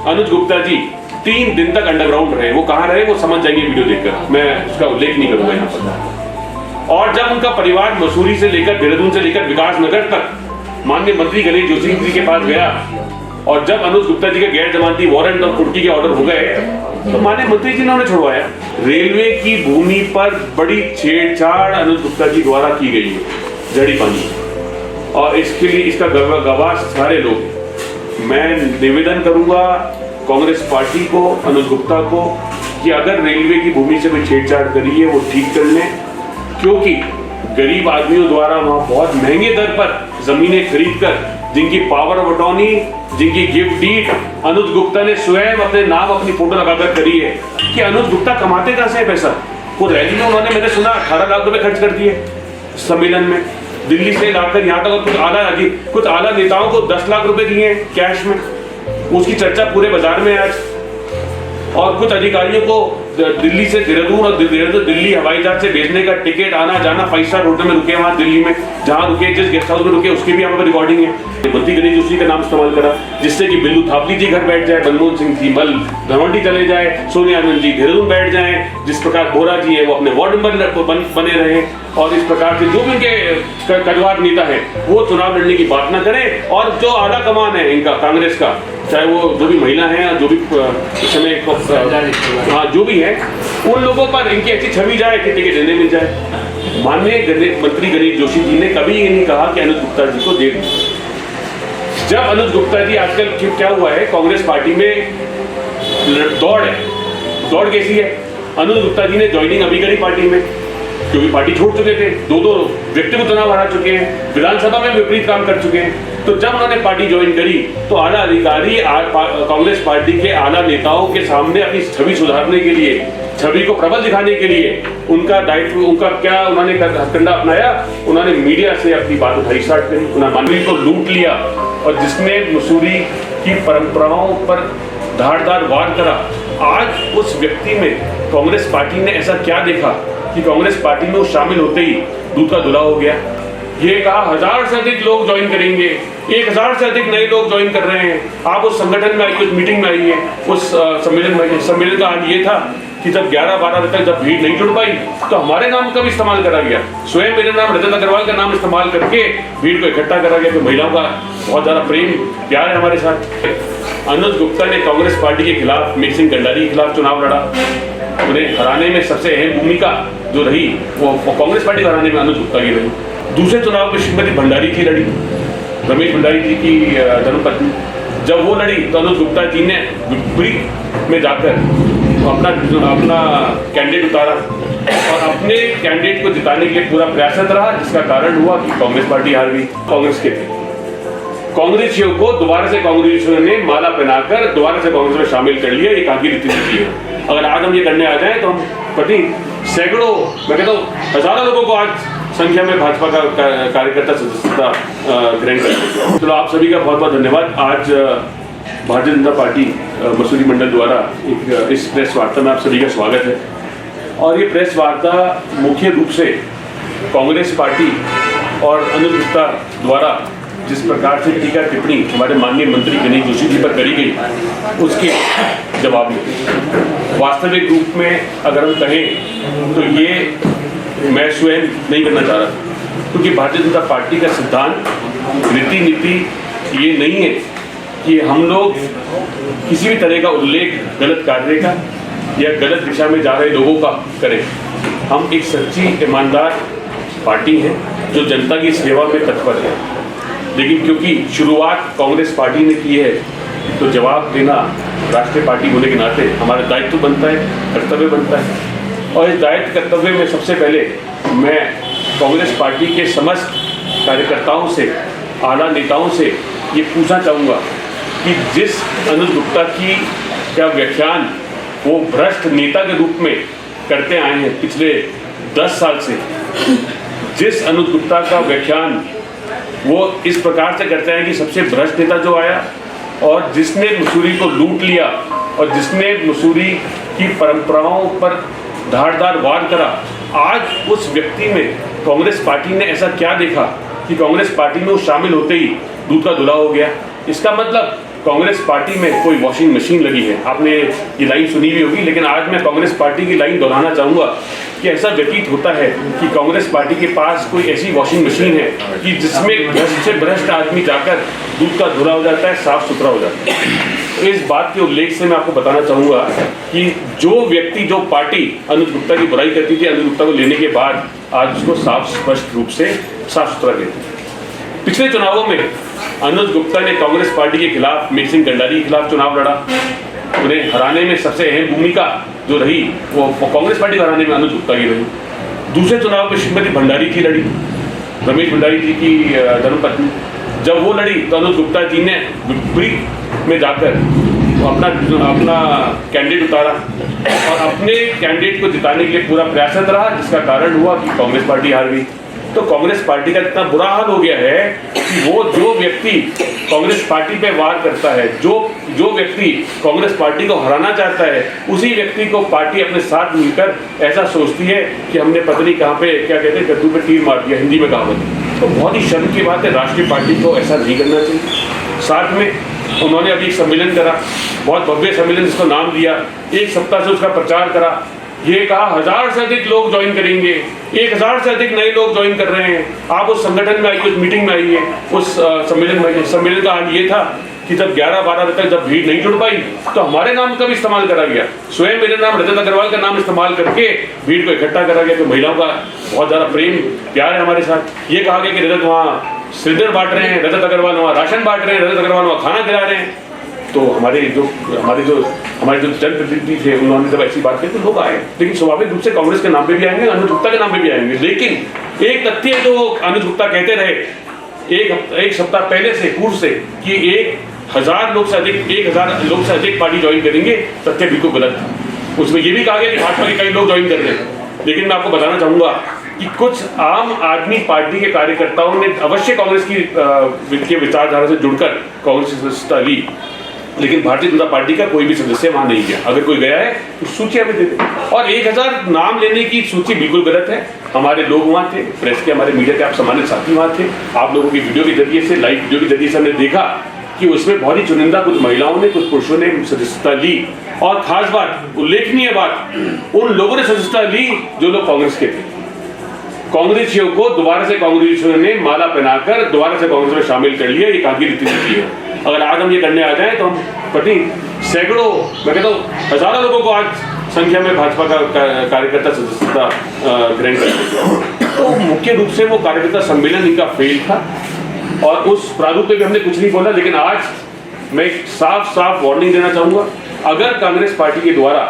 अनुज गुप्ता जी 3 दिन तक अंडरग्राउंड रहे। वो कहाँ रहे वो समझ जाएंगे वीडियो देखकर, मैं उसका उल्लेख नहीं करूंगा यहाँ पर। और जब उनका परिवार मसूरी से लेकर देहरादून से लेकर विकास नगर तक माननीय मंत्री गणेश जोशी जी के पास गया और जब अनुज गुप्ता जी के गैर जमानती वारंट और कुर्की के ऑर्डर हो गए तो माननीय मंत्री जी ने उन्हें छुड़वाया। रेलवे की भूमि पर बड़ी छेड़छाड़ अनुज गुप्ता जी द्वारा की गई है, जड़ी पानी, और इसके लिए इसका गवाह सारे लोग। मैं निवेदन करूंगा कांग्रेस पार्टी को, अनुज गुप्ता को, कि अगर रेलवे की भूमि से कोई छेड़छाड़ करी है वो ठीक कर लें, क्योंकि गरीब आदमियों द्वारा वहां बहुत महंगे दर पर जमीनें खरीदकर जिनकी पावर ऑफ अटॉर्नी, जिनकी गिफ्ट डीड अनुज गुप्ता ने स्वयं अपने नाम अपनी फोटो लगाकर करी है। कि अनुज गुप्ता कमाते कहां से है पैसा? वो रैली में उन्होंने, मैंने सुना 18 लाख रुपए खर्च कर दिए सम्मेलन में, दिल्ली से लाकर यहाँ तक कुछ आला नेताओं को 10 लाख रुपए दिए कैश में। उसकी चर्चा पूरे बाजार में आज। और कुछ अधिकारियों को दिल्ली से देहरादून और देहरादून दिल्ली हवाई जहाज से भेजने का टिकट, आना जाना, 5 स्टार होटल में रुके वहां दिल्ली में, जहां रुके, जिस गेस्ट हाउस में रुके, उसकी भी यहाँ पर रिकॉर्डिंग है। मंत्री गणेश जोशी का नाम इस्तेमाल करा जिससे कि बिल्लू थापली जी घर बैठ जाए, मनमोहन सिंह जी मल धनवंडी चले जाए, सोनिया गांधी जी देहरादून बैठ जाए, जिस प्रकार बोरा जी है वो अपने वार्ड नंबर बने रहे, और इस प्रकार से जो भी उनके कटवार नेता है वो चुनाव लड़ने की बात ना करें। और जो आला कमान है इनका कांग्रेस का, चाहे वो जो भी महिला है, जो भी इस समय हाँ जो भी है, उन लोगों पर इनकी ऐसी छवि जाए कि टिकट देने मिल जाए। माननीय मंत्री गणेश जोशी जी ने कभी ये नहीं कहा कि अनुज गुप्ता जी को दे। जब अनुज गुप्ता जी, आजकल क्या हुआ है कांग्रेस पार्टी में दौड़ है, दौड़ कैसी है? अनुज गुप्ता जी ने ज्वाइनिंग अभी करी पार्टी में, क्योंकि पार्टी छोड़ चुके थे, 2 व्यक्तिगत चुनाव हरा चुके हैं, विधानसभा में विपरीत काम कर चुके हैं। तो जब उन्होंने पार्टी ज्वाइन करी तो आला अधिकारी कांग्रेस पार्टी के आला नेताओं के सामने अपनी छवि सुधारने के लिए, छवि को प्रबल दिखाने के लिए उनका दायित्व, उनका क्या उन्होंने हथकंडा अपनाया? उन्होंने मीडिया से अपनी बात उठाई स्टार्ट करी, उन्होंने मंत्री को लूट लिया और जिसने मसूरी की परंपराओं पर धारदार वार करा। आज उस व्यक्ति में कांग्रेस पार्टी ने ऐसा क्या देखा कि कांग्रेस पार्टी में वो शामिल होते ही दूध का धुला हो गया? ये कहा 1000 से अधिक लोग ज्वाइन करेंगे, 1000 से अधिक नए लोग ज्वाइन कर रहे हैं। आप उस संगठन में आइए, उस मीटिंग में आइए, उस सम्मेलन का हाल ये था कि जब 11-12 बजे तक जब भीड़ नहीं जुड़ पाई तो हमारे नाम का भी इस्तेमाल करा गया, स्वयं मेरे नाम रजत अग्रवाल का नाम इस्तेमाल करके भीड़ को इकट्ठा करा गया। तो महिलाओं का बहुत ज्यादा प्रेम प्यार है हमारे साथ। अनुज गुप्ता ने कांग्रेस पार्टी के खिलाफ, मीर सिंह कंडारी के खिलाफ चुनाव लड़ा। उन्हें हराने में सबसे अहम भूमिका जो रही वो कांग्रेस पार्टी को हराने में अनुज गुप्ता की रही। दूसरे चुनाव में श्रीमती भंडारी जी लड़ी, रमेश भंडारी जी की धर्मपत्नी। जब वो लड़ी तो अनुज गुप्ता जी ने विपरीत में जाकर अपना कैंडिडेट उतारा और अपने कैंडिडेट को जिताने के लिए पूरा प्रयासरत रहा, जिसका कारण हुआ कि कांग्रेस पार्टी हार गई। कांग्रेस के थे कांग्रेसियों को दोबारा से कांग्रेसियों ने माला पहनाकर दोबारा से कांग्रेस में शामिल कर लिया। ये काफी रीति है। अगर आज हम ये करने आ जाए तो हम प्रति सैकड़ों, मैं कहता हूँ हजारों लोगों को आज संख्या में भाजपा का कार्यकर्ता सदस्यता ग्रहण करते। चलो आप सभी का बहुत बहुत धन्यवाद। आज भारतीय जनता पार्टी मसूरी मंडल द्वारा इस प्रेस वार्ता में आप सभी का स्वागत है। और ये प्रेस वार्ता मुख्य रूप से कांग्रेस पार्टी और अनुज गुप्ता द्वारा जिस प्रकार से टीका टिप्पणी हमारे माननीय मंत्री गणेश जोशी जी पर करी गई उसके जवाब में, वास्तविक रूप में अगर हम कहें तो ये मैं स्वयं नहीं करना चाह रहा, क्योंकि भारतीय जनता पार्टी का सिद्धांत, रीति नीति ये नहीं है कि हम लोग किसी भी तरह का उल्लेख गलत कार्य का या गलत दिशा में जा रहे लोगों का करें। हम एक सच्ची ईमानदार पार्टी है जो जनता की सेवा में तत्पर है। लेकिन क्योंकि शुरुआत कांग्रेस पार्टी ने की है तो जवाब देना राष्ट्रीय पार्टी होने के नाते हमारा दायित्व बनता है, कर्तव्य बनता है। और इस दायित्व कर्तव्य में सबसे पहले मैं कांग्रेस पार्टी के समस्त कार्यकर्ताओं से, आला नेताओं से ये पूछना चाहूँगा कि जिस अनुज गुप्ता की का व्याख्यान वो भ्रष्ट नेता के रूप में करते आए हैं पिछले 10 साल से, जिस अनुज गुप्ता का व्याख्यान वो इस प्रकार से करते हैं कि सबसे भ्रष्ट नेता जो आया और जिसने मसूरी को लूट लिया और जिसने मसूरी की परंपराओं पर धारदार वार करा, आज उस व्यक्ति में कांग्रेस पार्टी ने ऐसा क्या देखा कि कांग्रेस पार्टी में वो शामिल होते ही दूध का धुला हो गया? इसका मतलब कांग्रेस पार्टी में कोई वॉशिंग मशीन लगी है। आपने ये लाइन सुनी भी होगी, लेकिन आज मैं कांग्रेस पार्टी की लाइन दोहराना चाहूँगा कि ऐसा व्यतीत होता है कि कांग्रेस पार्टी के पास कोई ऐसी वॉशिंग मशीन है कि जिसमें भ्रष्ट से भ्रष्ट आदमी जाकर दूध का धुला हो जाता है, साफ सुथरा हो जाता है। तो इस बात के उल्लेख से मैं आपको बताना चाहूँगा कि जो व्यक्ति, जो पार्टी अनुज गुप्ता की बुराई करती थी, अनुज गुप्ता को लेने के बाद आज उसको साफ स्पष्ट रूप से साफ सुथरा कहती है। पिछले चुनावों में अनुज गुप्ता ने कांग्रेस पार्टी के खिलाफ मेघ सिंह कंडारी के खिलाफ चुनाव लड़ा। उन्हें हराने में सबसे अहम भूमिका जो रही वो कांग्रेस पार्टी को हराने में अनुज गुप्ता की रही। दूसरे चुनाव में श्रीमती भंडारी जी लड़ी, रमेश भंडारी जी की धर्मपत्नी। जब वो लड़ी तो अनुज गुप्ता जी ने विपरीत में जाकर अपना कैंडिडेट उतारा और अपने कैंडिडेट को जिताने के लिए पूरा प्रयासरत रहा, जिसका कारण हुआ कि कांग्रेस पार्टी हार गई। तो कांग्रेस पार्टी का इतना बुरा हाल हो गया है कि वो जो व्यक्ति कांग्रेस पार्टी पे वार करता है, जो व्यक्ति कांग्रेस पार्टी को हराना चाहता है, उसी व्यक्ति को पार्टी अपने साथ मिलकर ऐसा सोचती है कि हमने पता नहीं कहाँ पे, क्या कहते हैं, कद्दू पे तीर मार दिया, हिंदी में कहावत। तो बहुत ही शर्म की बात है, राष्ट्रीय पार्टी को ऐसा नहीं करना चाहिए। साथ में उन्होंने अभी एक सम्मेलन करा, बहुत भव्य सम्मेलन, जिसको नाम दिया, एक सप्ताह से उसका प्रचार करा। ये कहा 1000 से अधिक लोग ज्वाइन करेंगे, 1000 से अधिक नए लोग ज्वाइन कर रहे हैं। आप उस संगठन में आइए, उस मीटिंग में आइए, उस सम्मेलन में आइए। सम्मेलन का हाल ये था कि जब 11-12 बजे तक जब भीड़ नहीं जुड़ पाई तो हमारे नाम का भी इस्तेमाल करा गया। स्वयं मेरे नाम रजत अग्रवाल का नाम इस्तेमाल करके भीड़ को इकट्ठा करा गया। तो महिलाओं का बहुत ज़्यादा प्रेम प्यार है हमारे साथ। ये कहा गया कि रजत वहाँ सिलेंडर बांट रहे हैं, रजत अग्रवाल वहाँ राशन बांट रहे हैं, रजत अग्रवाल वहाँ खाना खिला रहे हैं। तो हमारे जो जनप्रतिनिधि थे, उन्होंने जब ऐसी बात की तो लोग आए। लेकिन स्वाभाविक रूप से कांग्रेस के नाम पे भी आएंगे, अनुज गुप्ता के नाम पे भी आएंगे। लेकिन एक तथ्य जो अनुज गुप्ता कहते रहे एक सप्ताह पहले से, पूर्व से, कि 1000 लोग से अधिक पार्टी ज्वाइन करेंगे, तथ्य बिल्कुल गलत था। उसमें ये भी कहा गया कि भाजपा के कई लोग ज्वाइन कर रहे हैं। लेकिन मैं आपको बताना चाहूंगा कि कुछ आम आदमी पार्टी के कार्यकर्ताओं ने अवश्य कांग्रेस की विचारधारा से जुड़कर कांग्रेस की सदस्यता ली, लेकिन भारतीय जनता पार्टी का कोई भी सदस्य वहां नहीं गया। अगर कोई गया है तो सूची हमें दे दे। और 1000 नाम लेने की सूची बिल्कुल गलत है। हमारे लोग वहां थे, प्रेस के, हमारे मीडिया के आप सम्मानित साथी वहां थे। आप लोगों की वीडियो के जरिए से, लाइव वीडियो के जरिए से हमने देखा कि उसमें बहुत ही चुनिंदा कुछ महिलाओं ने, कुछ पुरुषों ने सदस्यता ली। और खास बात, उल्लेखनीय बात, उन लोगों ने सदस्यता ली जो लोग कांग्रेस के थे। कांग्रेसियों को दोबारा से कांग्रेसियों ने माला पहनाकर दोबारा से कांग्रेस में शामिल कर लिया। ये काफी रीति है। अगर आज हम ये करने आ जाए तो हम पति सैकड़ों, मैं कहता हूँ हजारों लोगों को आज संख्या में भाजपा का कार्यकर्ता सदस्यता ग्रहण कर। तो मुख्य रूप से वो कार्यकर्ता सम्मेलन इनका फेल था और उस प्रारूप पे भी हमने कुछ नहीं बोला। लेकिन आज मैं एक साफ वार्निंग देना चाहूँगा, अगर कांग्रेस पार्टी के द्वारा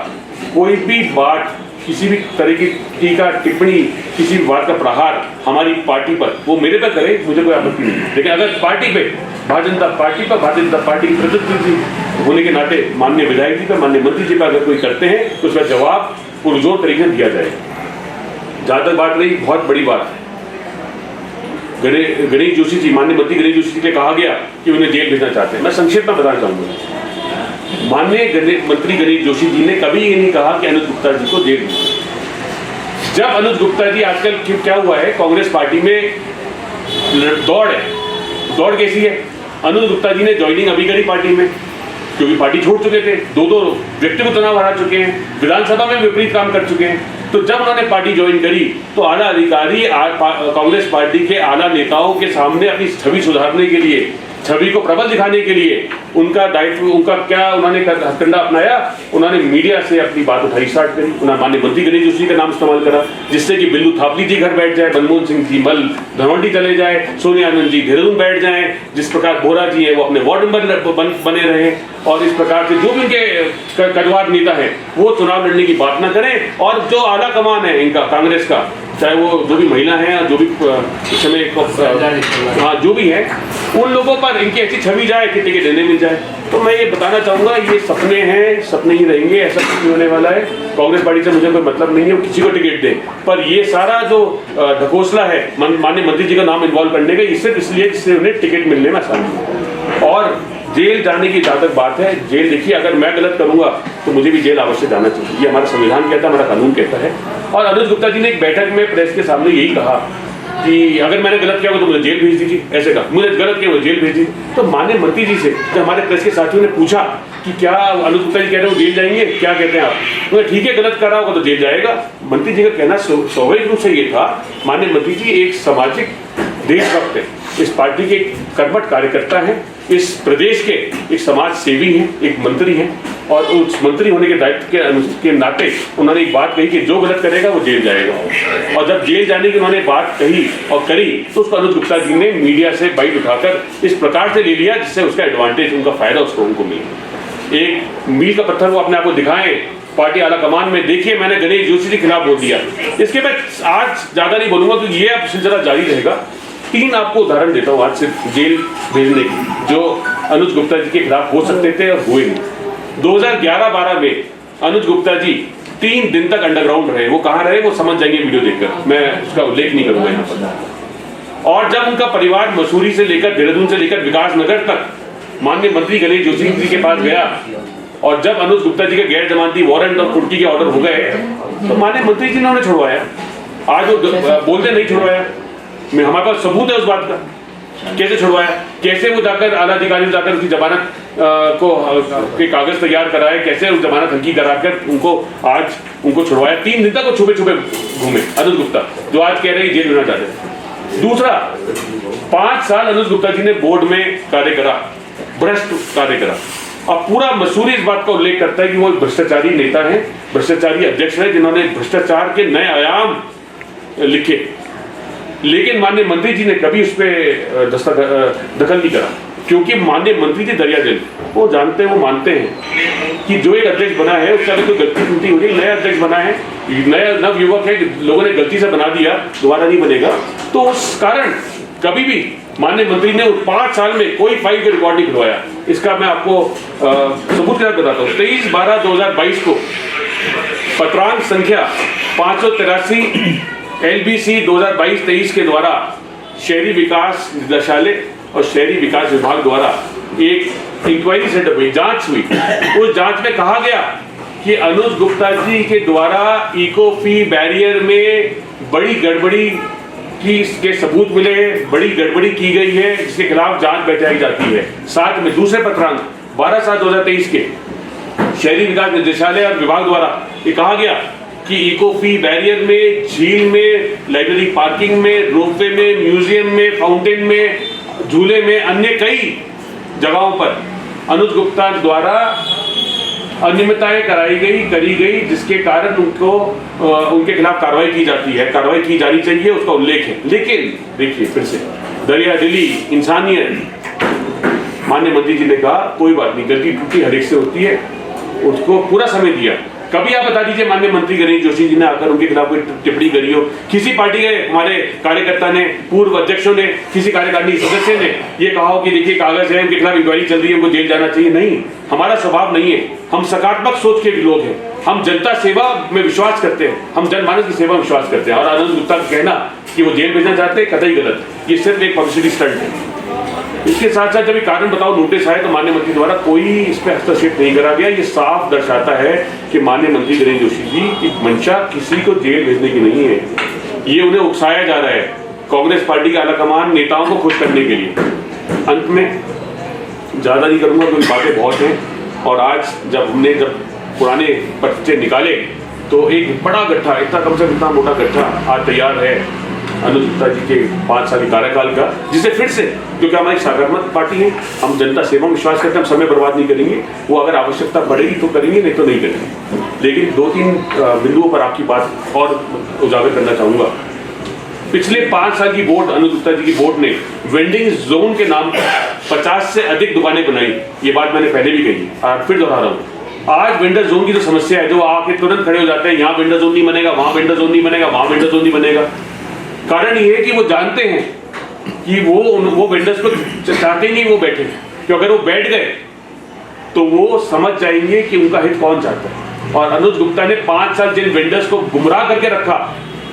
कोई भी बात, किसी भी तरह की टीका टिप्पणी, किसी भी बात का प्रहार हमारी पार्टी पर, वो मेरे पर करे, मुझे कोई आपत्ति नहीं। लेकिन अगर पार्टी पे, भारतीय जनता पार्टी की प्रतिनिधि होने के नाते माननीय विधायक जी पर, माननीय मंत्री जी पर अगर कोई करते हैं तो उसका जवाब पुरजोर तरीके से दिया जाएगा। जहाँ तक बात रही, बहुत बड़ी बात है, गणेश जोशी जी, माननीय मंत्री गणेश जोशी जी ने कहा गया कि उन्हें जेल भेजना चाहते हैं। मैं संक्षेप में बताना चाहूंगा, माननीय मंत्री गणेश जोशी जी ने कभी ये नहीं कहा कि अनुज गुप्ता जी को जेल भेजना। जब अनुज गुप्ता जी, आजकल क्या हुआ है, कांग्रेस पार्टी में दौड़ है। दौड़ कैसी है? अनुज गुप्ता जी ने ज्वाइनिंग अभी करी पार्टी में, क्योंकि पार्टी छोड़ चुके थे, दो व्यक्तिगत चुनाव हरा चुके हैं, विधानसभा में विपरीत काम कर चुके हैं। तो जब उन्होंने पार्टी ज्वाइन करी तो आला अधिकारी कांग्रेस पार्टी के आला नेताओं के सामने अपनी छवि सुधारने के लिए, छवि को प्रबल दिखाने के लिए उनका दायित्व, उनका क्या उन्होंने हथकंडा अपनाया, उन्होंने मीडिया से अपनी बात उठाई स्टार्ट करी। उन्होंने माननीय मंत्री गणेश जोशी का नाम इस्तेमाल करा, जिससे कि बिल्लू थापली जी घर बैठ जाए, मनमोहन सिंह जी मल धनवंडी चले जाए, सोनिया आनंद जी देहरादून बैठ जाए, जिस प्रकार बोरा जी है वो अपने वार्ड नंबर बने रहे, और इस प्रकार से जो भी उनके कटवार नेता है वो चुनाव लड़ने की बात ना करें। और जो आला कमान है इनका, कांग्रेस का, चाहे वो जो भी महिला है, जो भी इस समय हाँ जो भी है, उन लोगों पर इनकी ऐसी छवि जाए कि टिकट देने मिल जाए। तो मैं ये बताना चाहूँगा, ये सपने हैं, सपने ही रहेंगे, ऐसा कुछ नहीं होने वाला है। कांग्रेस पार्टी से मुझे कोई मतलब नहीं है किसी को टिकट दे, पर ये सारा जो ढकोसला है माननीय मंत्री जी का नाम इन्वॉल्व करने का, सिर्फ इसलिए जिससे उन्हें टिकट मिलने में आसानी है। और जेल जाने की जहाँ तक बात है, जेल देखिए, अगर मैं गलत करूंगा तो मुझे भी जेल अवश्य जाना चाहिए, ये हमारा संविधान कहता है, हमारा कानून कहता है। और अनुज गुप्ता जी ने एक बैठक में प्रेस के सामने यही कहा कि अगर मैंने गलत किया हो तो मुझे जेल भेज दीजिए, ऐसे कहा, मुझे गलत किया मुझे जेल भेज दीजिए। तो माननीय मंत्री जी से जब हमारे प्रेस के साथियों ने पूछा कि क्या अनुज गुप्ता जी कह रहे हो जेल जाएंगे, क्या कहते हैं आप, मुझे ठीक है गलत कर रहा होगा तो जेल जाएगा। मंत्री जी का कहना स्वाभाविक रूप से ये था, माननीय मंत्री जी एक सामाजिक देशभक्त है, इस पार्टी के कर्मठ कार्यकर्ता हैं, इस प्रदेश के एक समाज सेवी हैं, एक मंत्री हैं, और उस मंत्री होने के दायित्व के नाते उन्होंने एक बात कही कि जो गलत करेगा वो जेल जाएगा। और जब जेल जाने की उन्होंने बात कही और करी तो उसको अनुज गुप्ता जी ने मीडिया से बाइट उठाकर इस प्रकार से ले लिया जिससे उसका एडवांटेज, उनका फायदा उसको उनको मिला। एक मील का पत्थर वो अपने आप को दिखाएं पार्टी आला कमान में, देखिए मैंने गणेश जोशी के खिलाफ बोल दिया। इसके मैं आज ज्यादा नहीं बोलूंगा क्योंकि ये अब सिलसिला जारी रहेगा। 3 आपको उदाहरण देता हूँ आज सिर्फ जेल भेजने की, जो अनुज गुप्ता जी के खिलाफ हो सकते थे और हुए नहीं। 2011-12 में अनुज गुप्ता जी 3 दिन तक अंडरग्राउंड रहे। वो कहाँ रहे वो समझ जाएंगे वीडियो देखकर, मैं उसका उल्लेख नहीं करूंगा यहाँ पर। और जब उनका परिवार मसूरी से लेकर देहरादून से लेकर विकास नगर तक माननीय मंत्री गणेश जोशी जी के पास गया और जब अनुज गुप्ता जी के गैर जमानती वारंट और कुर्की के ऑर्डर हो गए तो माननीय मंत्री जी ने उन्हें छुड़वाया। आज वो बोलते नहीं छुड़वाया, मैं हमारे पास सबूत है उस बात का। कैसे छुड़वाया, कैसे वो जाकर आला अधिकारी जाकर उसकी जमानत के कागज तैयार कराए, कैसे उस जमानत हल्की कराकर उनको आज उनको छुड़वाया। 3 दिन तक वो छुपे छुपे घूमे अनुज गुप्ता, जो आज कह रहे हैं जेल भेजना चाहते हैं। दूसरा, 5 साल अनुज गुप्ता जी ने बोर्ड में कार्य करा, भ्रष्ट कार्य करा। अब पूरा मसूरी इस बात का उल्लेख करता है कि वो भ्रष्टाचारी नेता है, भ्रष्टाचारी अध्यक्ष है, जिन्होंने भ्रष्टाचार के नए आयाम लिखे। लेकिन माननीय मंत्री जी ने कभी उस पर दखल नहीं करा, क्योंकि माननीय मंत्री जी दरिया दिल, वो जानते हैं, वो मानते हैं कि जो एक अध्यक्ष बना है उससे अगर कोई गलती त्रुटि हो गई, नया अध्यक्ष बना है, नया नव युवक है, लोगों ने गलती से बना दिया, दोबारा नहीं बनेगा। तो उस कारण कभी भी माननीय मंत्री ने 5 साल में कोई फाइल का रिकॉर्ड नहीं खुलवाया। इसका मैं आपको सबूत के साथ बताता हूँ। 23/12/2022 को पत्रांक संख्या 583 LBC 2022-23 के द्वारा शहरी विकास निदेशालय और शहरी विकास विभाग द्वारा एक इंक्वायरी सेटअप हुई, जांच हुई। उस जांच में कहा गया कि अनुज गुप्ता जी के द्वारा इको फ्री बैरियर में बड़ी गड़बड़ी की इसके सबूत मिले, बड़ी गड़बड़ी की गई है, जिसके खिलाफ जांच बैठाई जाती है। साथ में दूसरे पत्रांक 12/7/2023 के शहरी विकास निदेशालय और विभाग द्वारा ये कहा गया कि इको फ्री बैरियर में, झील में, लाइब्रेरी पार्किंग में, रोपवे में, म्यूजियम में, फाउंटेन में, झूले में, अन्य कई जगहों पर अनुज गुप्ता द्वारा अनियमितताएं करी गई, जिसके कारण उनके खिलाफ कार्रवाई की जाती है, कार्रवाई की जानी चाहिए, उसका उल्लेख है। लेकिन देखिए फिर से दरिया दिली, इंसानियत, माननीय मंत्री जी ने कहा कोई बात नहीं, गलती टूटी हर एक से होती है, उसको पूरा समय दिया। कभी आप बता दीजिए माननीय मंत्री गणेश जोशी जी ने आकर उनके खिलाफ कोई टिप्पणी करी हो, किसी पार्टी के हमारे कार्यकर्ता ने, पूर्व अध्यक्षों ने, किसी कार्यकारिणी सदस्य ने ये कहा हो कि देखिए कागज है, उनके खिलाफ इंक्वायरी चल रही है, उनको जेल जाना चाहिए? नहीं, हमारा स्वभाव नहीं है। हम सकारात्मक सोच के लोग हैं, हम जनता सेवा में विश्वास करते हैं, हम जनमानस की सेवा में विश्वास करते हैं। और अनुज गुप्ता का कहना कि वो जेल भेजना चाहते हैं, कतई गलत, ये सिर्फ एक पब्लिसिटी स्टंट है। इसके साथ साथ जब कारण बताओ नोटिस आए तो माननीय मंत्री द्वारा कोई इस पर हस्तक्षेप नहीं करा गया। ये साफ दर्शाता है कि माननीय मंत्री गणेश जोशी जी की मंशा किसी को जेल भेजने की नहीं है, ये उन्हें उकसाया जा रहा है कांग्रेस पार्टी के आलाकमान नेताओं को खुश करने के लिए। अंत में ज्यादा नहीं करूंगा क्योंकि बातें बहुत हैं, और आज जब पुराने पर्चे निकाले तो एक बड़ा गट्ठा, इतना कम से कम इतना मोटा गट्ठा आज तैयार है अनुज गुप्ता जी के 5 साल कार्यकाल का, जिसे फिर से, क्योंकि हमारी सकारात्मक पार्टी है, हम जनता सेवा में विश्वास करते हैं, हम समय बर्बाद नहीं करेंगे। वो अगर आवश्यकता पड़ेगी तो करेंगे, नहीं तो नहीं करेंगे। लेकिन 2-3 बिंदुओं पर आपकी बात और उजागर करना चाहूंगा। पिछले 5 साल की बोर्ड, अनुज गुप्ता जी की बोर्ड ने वेंडिंग जोन के नाम पर 50 से अधिक दुकानें बनाई। ये बात मैंने पहले भी कही, फिर दोहरा रहा हूँ। आज वेंडर जोन की जो समस्या है, जो आके तुरंत खड़े हो जाते हैं, यहाँ वेंडर जोन नहीं बनेगा, वहां वेंडर जोन नहीं बनेगा, वहां वेंडर जोन नहीं बनेगा। कारण ये है कि वो जानते हैं कि वो वेंडर्स को चाहते ही नहीं वो बैठे, कि अगर वो बैठ गए तो वो समझ जाएंगे कि उनका हित कौन चाहता है। और अनुज गुप्ता ने 5 साल जिन वेंडर्स को गुमराह करके रखा,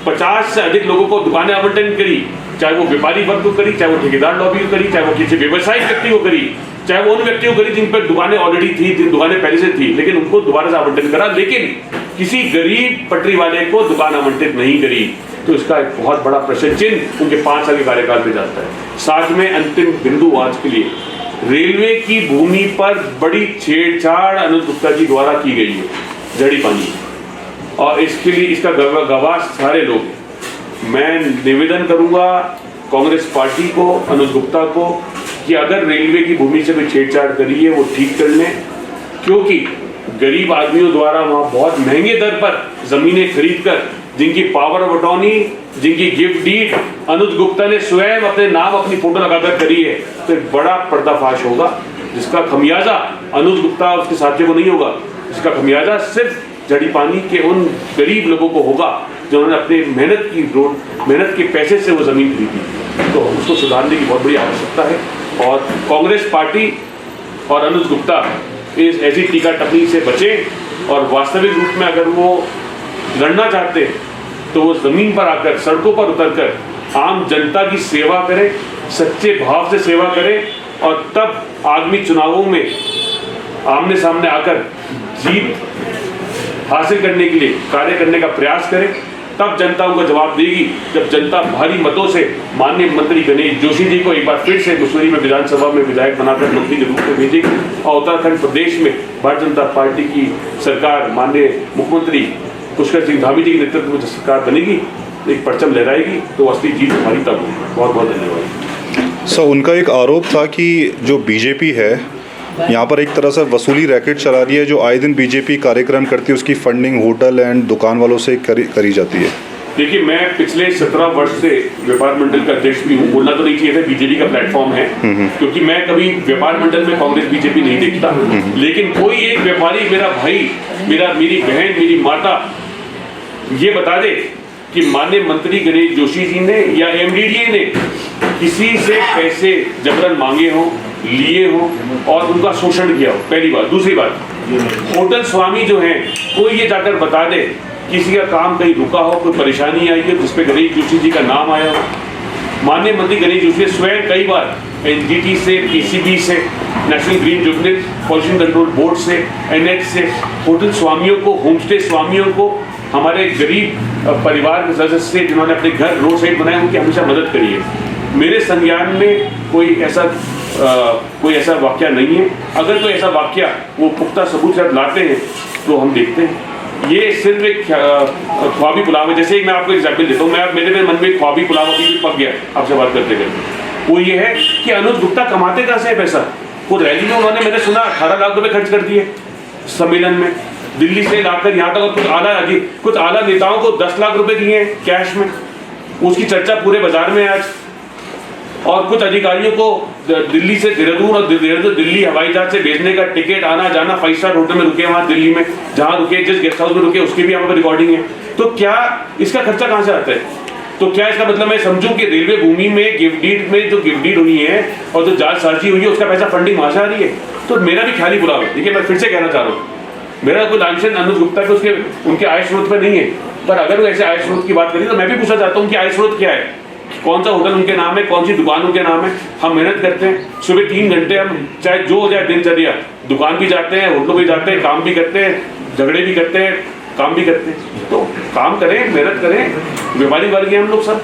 50 से अधिक लोगों को दुकानें आवंटन करी, चाहे वो व्यापारी वर्ग को करी, चाहे वो ठेकेदार लॉबी को करी, चाहे वो किसी व्यवसायिक व्यक्ति को करी, चाहे वो उन व्यक्तियों को करी जिन पर दुकानें ऑलरेडी थी, जिन दुकानें पहले से थी, लेकिन उनको दोबारा से आवंटन करा। लेकिन किसी गरीब पटरी वाले को दुकान आवंटित नहीं करी। तो इसका एक बहुत बड़ा प्रश्न चिन्ह उनके 5 साल के कार्यकाल पे जाता है। साथ में अंतिम बिंदु आज के लिए, रेलवे की भूमि पर बड़ी छेड़छाड़ अनुज गुप्ता जी द्वारा की गई है, जड़ी पानी, और इसके लिए इसका गवाह सारे लोग हैं। मैं निवेदन करूंगा कांग्रेस पार्टी को, अनुज गुप्ता को, कि अगर रेलवे की भूमि से भी छेड़छाड़ करी है वो ठीक कर लें, क्योंकि गरीब आदमियों द्वारा वहाँ बहुत महंगे दर पर जमीनें खरीदकर, जिनकी पावर ऑफ अटॉर्नी, जिनकी गिफ्ट डीड अनुज गुप्ता ने स्वयं अपने नाम अपनी फोटो लगाकर करी है, तो एक बड़ा पर्दाफाश होगा, जिसका खमियाजा अनुज गुप्ता और उसके साथियों को नहीं होगा, इसका खमियाजा सिर्फ जड़ी पानी के उन गरीब लोगों को होगा जिन्होंने अपने मेहनत के पैसे से वो जमीन खरीदी। तो उसको सुधारने की बहुत बड़ी आवश्यकता है, और कांग्रेस पार्टी और अनुज गुप्ता इस ऐसी टीका टप्पणी से बचें, और वास्तविक रूप में अगर वो लड़ना चाहते हैं तो वो जमीन पर आकर, सड़कों पर उतरकर आम जनता की सेवा करें, सच्चे भाव से सेवा करें, और तब आगामी चुनावों में आमने सामने आकर जीत हासिल करने के लिए कार्य करने का प्रयास करें। तब जनता उनको जवाब देगी, जब जनता भारी मतों से माननीय मंत्री गणेश जोशी जी को एक बार फिर से मसूरी में विधानसभा में विधायक बनाकर मंत्री के रूप में भेजेगी, और उत्तराखंड प्रदेश में भारतीय जनता पार्टी की सरकार, माननीय मुख्यमंत्री पुष्कर सिंह धामी जी के नेतृत्व में सरकार बनेगी, एक परचम लहराएगी, तो असली जीत हमारी तब होगी। बहुत बहुत धन्यवाद। सर, उनका एक आरोप था कि जो बीजेपी है यहाँ पर एक तरह से वसूली रैकेट चला रही है, जो आए दिन बीजेपी कार्यक्रम करती है उसकी फंडिंग होटल एंड दुकान वालों से करी जाती है। देखिए, मैं पिछले 17 वर्ष से व्यापार मंडल का अध्यक्ष भी हूँ। बोलना तो नहीं चाहिए था, बीजेपी का प्लेटफॉर्म है, क्योंकि मैं कभी व्यापार मंडल में कांग्रेस बीजेपी नहीं देखता, लेकिन कोई एक व्यापारी, मेरा भाई, मेरी बहन, मेरी माता ये बता दे कि माननीय मंत्री गणेश जोशी जी ने या एमडीडीए ने किसी से पैसे जबरन मांगे हो, लिए हो और उनका शोषण किया हो, पहली बात। दूसरी बात, होटल स्वामी जो हैं, कोई ये जाकर बता दे किसी का काम कहीं रुका हो, कोई परेशानी आई है जिसपे गणेश जोशी जी का नाम आया हो। माननीय मंत्री गणेश जोशी स्वयं कई बार एनजीटी से, पीसीबी से, national green tribunal, pollution control board से, एनएच से होटल स्वामियों को, होमस्टे स्वामियों को, हमारे गरीब परिवार के सदस्य से जिन्होंने अपने घर रोड साइड बनाए, उनकी हमेशा मदद करी है। मेरे संज्ञान में कोई ऐसा वाकया नहीं है। अगर कोई ऐसा वाकया वो पुख्ता सबूत से लाते हैं तो हम देखते हैं। ये सिर्फ एक ख्वाबी पुलाव है। जैसे ही मैं आपको एग्जाम्पल देता हूँ, मेरे मन में ख्वाबी पुलाव अभी भी पक गया आपसे बात करते करते। वो ये है कि अनुज गुप्ता कमाते कहाँ से है पैसा। वो रैली में उन्होंने, मैंने सुना, 18 लाख रुपए खर्च कर दिए सम्मेलन में, दिल्ली से लाकर यहाँ तक, और कुछ आला नेताओं को 10 लाख रुपए दिए हैं कैश में। उसकी चर्चा पूरे बाजार में है आज। और कुछ अधिकारियों को दिल्ली से देहरादून और देहरादून दिल्ली हवाई जहाज से भेजने का टिकट, आना जाना, 5 स्टार होटल में रुके वहाँ दिल्ली में, जहाँ रुके, जिस गेस्ट हाउस में रुके, उसकी भी यहाँ पर रिकॉर्डिंग है। तो क्या इसका खर्चा कहाँ से आता है? तो क्या इसका मतलब मैं समझूं कि रेलवे भूमि में गिफ्ट डीड में जो गिफ्ट डीड हुई है और जो जालसाजी हुई है उसका पैसा फंडिंग वहाँ से आ रही है? तो मेरा भी ख्याली बुरा है। देखिए, मैं फिर से कहना चाह रहा हूँ, मेरा कोई लांछन अनुज गुप्ता के उनके आय स्रोत पर नहीं है, पर अगर वो ऐसे आय स्रोत की बात करें तो मैं भी पूछना चाहता हूँ कि आय स्रोत क्या है, कौन सा होटल उनके नाम है, कौन सी दुकान उनके नाम है। हम मेहनत करते हैं, सुबह 3 घंटे हम चाहे जो हो जाए दिनचर्या, दुकान भी जाते हैं, होटलों भी जाते हैं, काम भी करते हैं, झगड़े भी करते हैं, काम भी करते हैं। तो काम करें, मेहनत करें, व्यापारी वर्ग हैं हम लोग सब।